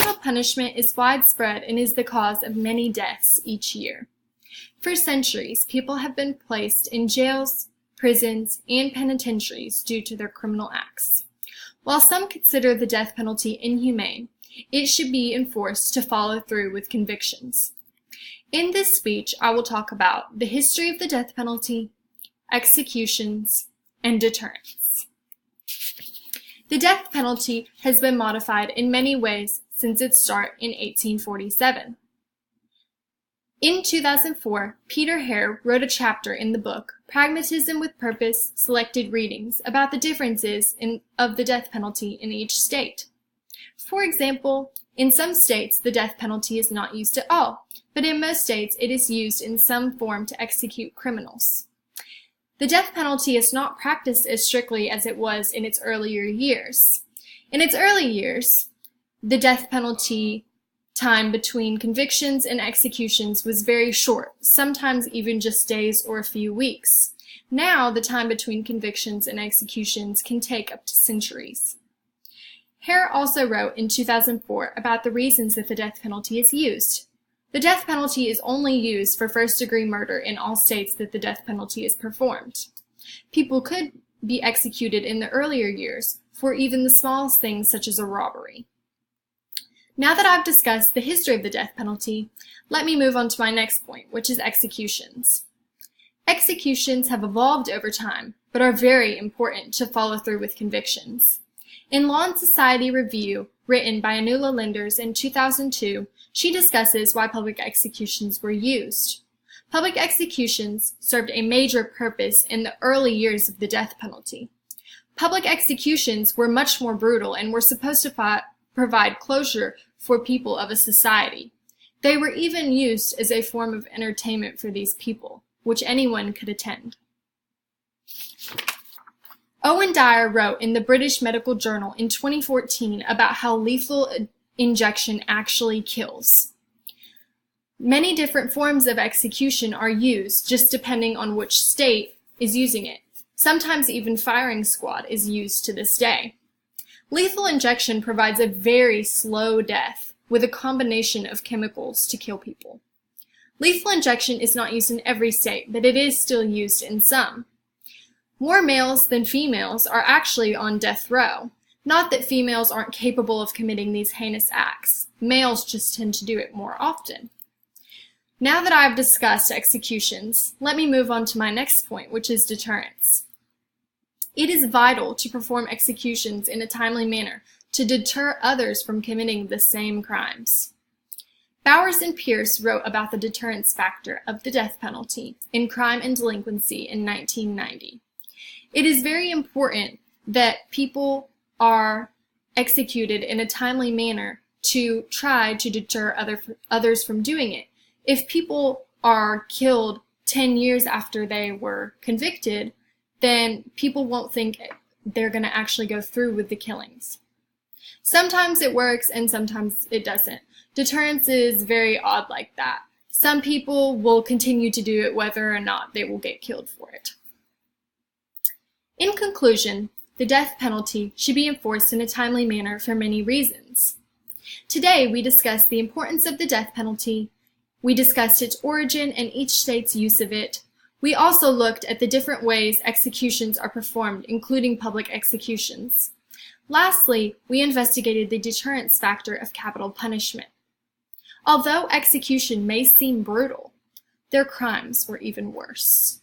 Capital punishment is widespread and is the cause of many deaths each year. For centuries, people have been placed in jails, prisons, and penitentiaries due to their criminal acts. While some consider the death penalty inhumane, it should be enforced to follow through with convictions. In this speech, I will talk about the history of the death penalty, executions, and deterrence. The death penalty has been modified in many ways since its start in 1847. In 2004, Peter Hare wrote a chapter in the book, Pragmatism with Purpose, Selected Readings, about the differences of the death penalty in each state. For example, in some states the death penalty is not used at all, but in most states it is used in some form to execute criminals. The death penalty is not practiced as strictly as it was in its earlier years. In its early years, the death penalty time between convictions and executions was very short, sometimes even just days or a few weeks. Now, the time between convictions and executions can take up to centuries. Hare also wrote in 2004 about the reasons that the death penalty is used. The death penalty is only used for first-degree murder in all states that the death penalty is performed. People could be executed in the earlier years for even the smallest things such as a robbery. Now that I've discussed the history of the death penalty, let me move on to my next point, which is executions. Executions have evolved over time, but are very important to follow through with convictions. In Law and Society Review, written by Anula Linders in 2002, she discusses why public executions were used. Public executions served a major purpose in the early years of the death penalty. Public executions were much more brutal and were supposed to provide closure for people of a society. They were even used as a form of entertainment for these people, which anyone could attend. Owen Dyer wrote in the British Medical Journal in 2014 about how lethal injection actually kills. Many different forms of execution are used, just depending on which state is using it. Sometimes even firing squad is used to this day. Lethal injection provides a very slow death with a combination of chemicals to kill people. Lethal injection is not used in every state, but it is still used in some. More males than females are actually on death row. Not that females aren't capable of committing these heinous acts. Males just tend to do it more often. Now that I've discussed executions, let me move on to my next point, which is deterrence. It is vital to perform executions in a timely manner to deter others from committing the same crimes. Bowers and Pierce wrote about the deterrence factor of the death penalty in Crime and Delinquency in 1990. It is very important that people are executed in a timely manner to try to deter others from doing it. If people are killed 10 years after they were convicted, then people won't think they're going to actually go through with the killings. Sometimes it works and sometimes it doesn't. Deterrence is very odd like that. Some people will continue to do it whether or not they will get killed for it. In conclusion, the death penalty should be enforced in a timely manner for many reasons. Today, we discussed the importance of the death penalty. We discussed its origin and each state's use of it. We also looked at the different ways executions are performed, including public executions. Lastly, we investigated the deterrence factor of capital punishment. Although execution may seem brutal, their crimes were even worse.